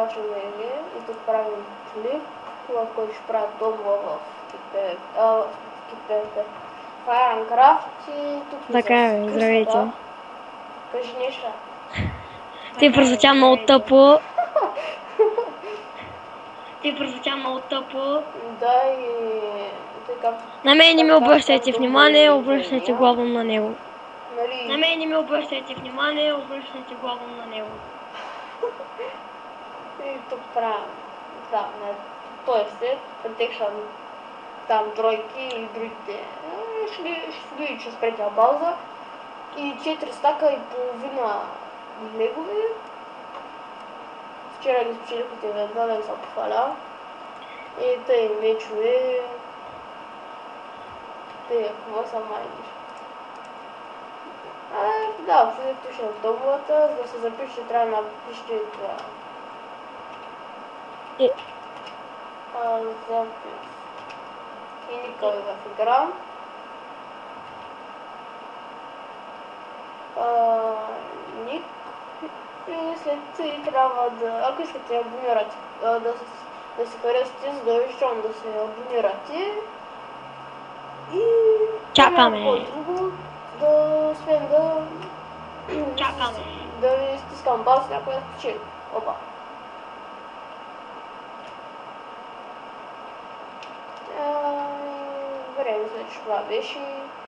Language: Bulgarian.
Галчо ВГ и тук правим клип, в който ще правя толкова в Minecraft и тук Така е, здравейте. Кажи нещо. Ти прозвуча много тъпо. Да, и така. На мен не ми обръщайте внимание, обръщайте главно на него. Нали, и тук правим, да, той след Protection, там тройки и другите. Ще се види, че спретя пауза. И 4 стака и половина легове. Вчера ги спечелих от евента, да не се похваля. И тъй мечове. Тъй, какво са майниш. Да, след ще в договата, за да се запише, трябва да напишете това. Запис. И никой в игра. Ник. И след това трябва да, ако искате да абонирате, да се харесате, задължително да се абонирате. И Чакаме. Друго, да успеем да ви стискам бас, някой да спечели. Опа. Време, че това беше.